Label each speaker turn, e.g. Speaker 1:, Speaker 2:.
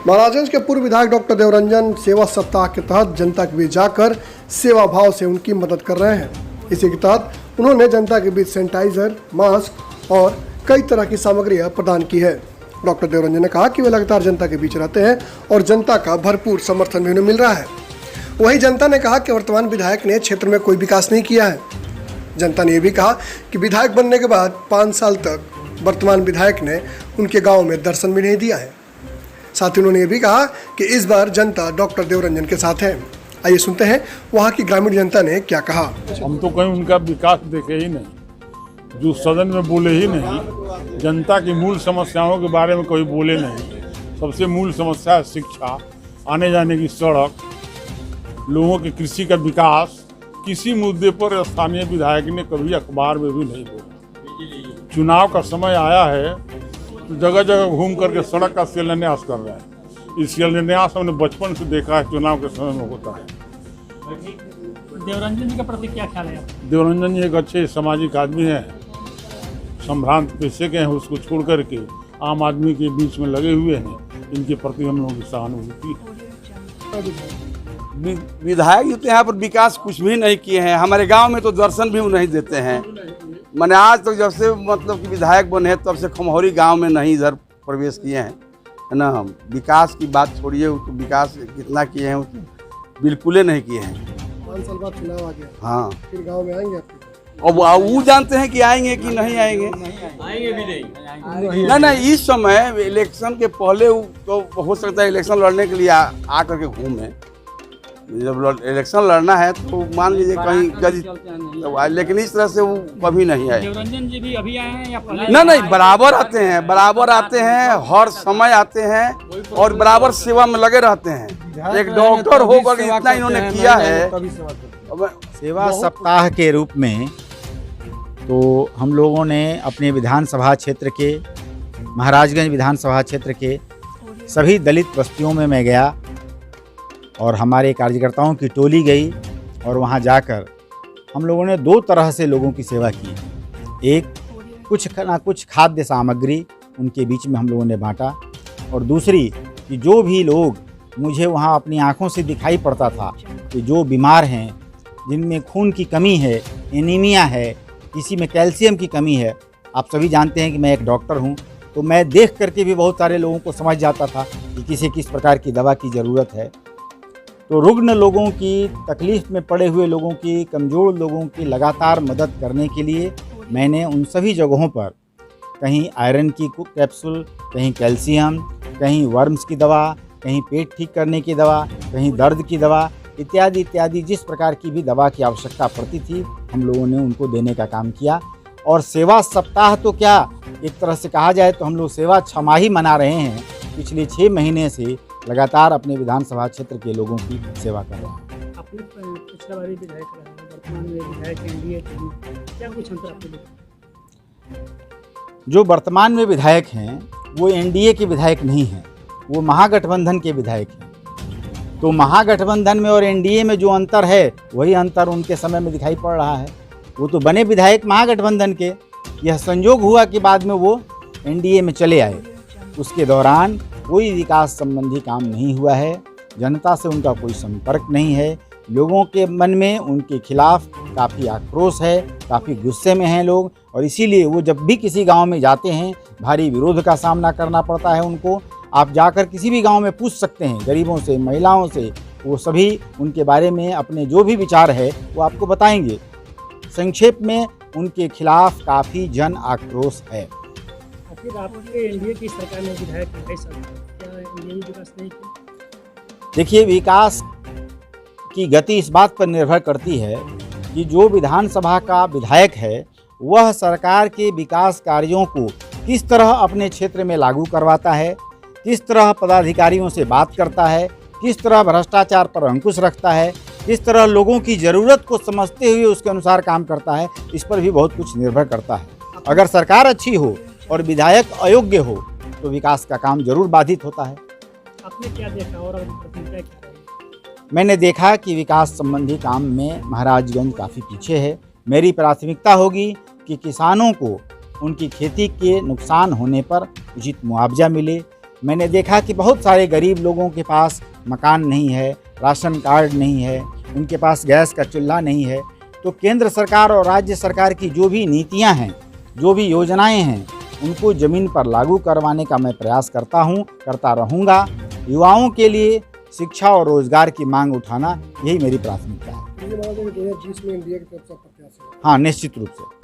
Speaker 1: महाराजगंज के पूर्व विधायक डॉक्टर देवरंजन सेवा सप्ताह के तहत जनता के बीच जाकर सेवा भाव से उनकी मदद कर रहे हैं। इसी के तहत उन्होंने जनता के बीच सैनिटाइजर, मास्क और कई तरह की सामग्रियां प्रदान की है। डॉक्टर देवरंजन ने कहा कि वे लगातार जनता के बीच रहते हैं और जनता का भरपूर समर्थन भी उन्हें मिल रहा है। वहीं जनता ने कहा कि वर्तमान विधायक ने क्षेत्र में कोई विकास नहीं किया है। जनता ने यह भी कहा कि विधायक बनने के बाद 5 साल तक वर्तमान विधायक ने उनके गांव में दर्शन भी नहीं दिया है। साथ ही उन्होंने ये भी कहा कि इस बार जनता डॉक्टर देवरंजन के साथ है। आइए सुनते हैं वहां की ग्रामीण जनता ने क्या कहा।
Speaker 2: हम तो कहीं उनका विकास देखे ही नहीं, जो सदन में बोले ही नहीं, जनता की मूल समस्याओं के बारे में कोई बोले नहीं। सबसे मूल समस्या है शिक्षा, आने जाने की सड़क, लोगों की कृषि का विकास। किसी मुद्दे पर स्थानीय विधायक ने कभी अखबार में भी नहीं बोला। चुनाव का समय आया है तो जगह जगह घूम करके सड़क का शिलान्यास कर रहे हैं। इस शिलान्यास हमने बचपन से देखा है, चुनाव के समय में होता है।
Speaker 3: देवरंजन जी के प्रति क्या ख्याल है?
Speaker 2: देवरंजन जी एक अच्छे सामाजिक आदमी हैं, संभ्रांत पेशे के हैं, उसको छोड़ करके आम आदमी के बीच में लगे हुए हैं। इनके प्रति हम लोगों की सहानुभूति है।
Speaker 4: विधायक जी तो यहाँ पर विकास कुछ भी नहीं किए हैं। हमारे गांव में तो दर्शन भी नहीं देते हैं। मैंने आज तक जब से मतलब कि विधायक बने हैं तब से खमहौरी गांव में नहीं इधर प्रवेश किए हैं, है ना। विकास की बात छोड़िए, तो विकास कितना किए हैं तो बिल्कुल नहीं किए हैं।
Speaker 1: 5 साल बाद चुनाव आ गया,
Speaker 4: हाँ,
Speaker 1: फिर गांव में आएंगे
Speaker 4: अब वो जानते हैं कि आएंगे कि नहीं आएंगे।
Speaker 3: आएंगे भी नहीं।
Speaker 4: नहीं, इस समय इलेक्शन के पहले तो हो सकता है इलेक्शन लड़ने के लिए आ करके घूमे। जब इलेक्शन लड़ना है तो मान लीजिए कहीं, लेकिन इस तरह से वो कभी नहीं आए।
Speaker 3: देवरंजन जी भी अभी आए हैं या पहले?
Speaker 4: नहीं, बराबर आते हैं, हर समय आते हैं और बराबर सेवा में लगे रहते हैं। एक डॉक्टर होकर इतना इन्होंने किया है।
Speaker 5: सेवा सप्ताह के रूप में तो हम लोगों ने अपने विधानसभा क्षेत्र के, महाराजगंज विधानसभा क्षेत्र के सभी दलित बस्तियों में मैं गया और हमारे कार्यकर्ताओं की टोली गई और वहां जाकर हम लोगों ने 2 तरह से लोगों की सेवा की। एक, कुछ खाद्य सामग्री उनके बीच में हम लोगों ने बांटा, और दूसरी कि जो भी लोग मुझे वहां अपनी आंखों से दिखाई पड़ता था कि जो बीमार हैं, जिनमें खून की कमी है, एनीमिया है, किसी में कैल्शियम की कमी है। आप सभी जानते हैं कि मैं एक डॉक्टर हूं, तो मैं देख करके भी बहुत सारे लोगों को समझ जाता था कि किसी किस प्रकार की दवा की ज़रूरत है। तो रुग्ण लोगों की, तकलीफ़ में पड़े हुए लोगों की, कमज़ोर लोगों की लगातार मदद करने के लिए मैंने उन सभी जगहों पर कहीं आयरन की कैप्सूल, कहीं कैल्शियम, कहीं वर्म्स की दवा, कहीं पेट ठीक करने की दवा, कहीं दर्द की दवा इत्यादि इत्यादि, जिस प्रकार की भी दवा की आवश्यकता पड़ती थी हम लोगों ने उनको देने का काम किया। और सेवा सप्ताह तो क्या, एक तरह से कहा जाए तो हम लोग सेवा छमाही मना रहे हैं। पिछले 6 महीने से लगातार अपने विधानसभा क्षेत्र के लोगों की सेवा कर रहे हैं।
Speaker 3: आपने पिछला बार विधायक रहा, वर्तमान में विधायक एनडीए क्या कुछ अंतर आपको दिखा?
Speaker 5: जो वर्तमान में विधायक हैं वो एनडीए के विधायक नहीं हैं, वो महागठबंधन के विधायक हैं। तो महागठबंधन में और एनडीए में जो अंतर है वही अंतर उनके समय में दिखाई पड़ रहा है। वो तो बने विधायक महागठबंधन के, यह संयोग हुआ कि बाद में वो एनडीए में चले आए। उसके दौरान कोई विकास संबंधी काम नहीं हुआ है, जनता से उनका कोई संपर्क नहीं है। लोगों के मन में उनके खिलाफ काफ़ी आक्रोश है, काफ़ी गुस्से में हैं लोग, और इसीलिए वो जब भी किसी गांव में जाते हैं भारी विरोध का सामना करना पड़ता है उनको। आप जाकर किसी भी गांव में पूछ सकते हैं, गरीबों से, महिलाओं से, वो सभी उनके बारे में अपने जो भी विचार है वो आपको बताएंगे। संक्षेप में उनके खिलाफ काफ़ी जन आक्रोश है।
Speaker 3: फिर आपके एनडीए की सरकार ने विधायक क्या एनडीए विकास नहीं किया?
Speaker 5: देखिए, विकास की गति इस बात पर निर्भर करती है कि जो विधानसभा का विधायक है वह सरकार के विकास कार्यों को किस तरह अपने क्षेत्र में लागू करवाता है, किस तरह पदाधिकारियों से बात करता है, किस तरह भ्रष्टाचार पर अंकुश रखता है, किस तरह लोगों की ज़रूरत को समझते हुए उसके अनुसार काम करता है। इस पर भी बहुत कुछ निर्भर करता है। अगर सरकार अच्छी हो और विधायक अयोग्य हो तो विकास का काम जरूर बाधित होता है।
Speaker 3: आपने क्या देखा और क्या किया?
Speaker 5: मैंने देखा कि विकास संबंधी काम में महाराजगंज काफ़ी पीछे है। मेरी प्राथमिकता होगी कि किसानों को उनकी खेती के नुकसान होने पर उचित मुआवजा मिले, मैंने देखा कि बहुत सारे गरीब लोगों के पास मकान नहीं है, राशन कार्ड नहीं है, उनके पास गैस का चूल्हा नहीं है। तो केंद्र सरकार और राज्य सरकार की जो भी नीतियां हैं, जो भी योजनाएं हैं, उनको ज़मीन पर लागू करवाने का मैं प्रयास करता हूं, करता रहूंगा। युवाओं के लिए शिक्षा और रोजगार की मांग उठाना यही मेरी प्राथमिकता है।
Speaker 1: ये मान लीजिए 2020 में इंडिया की तरफ से प्रत्याशी है।
Speaker 5: हाँ, निश्चित रूप से।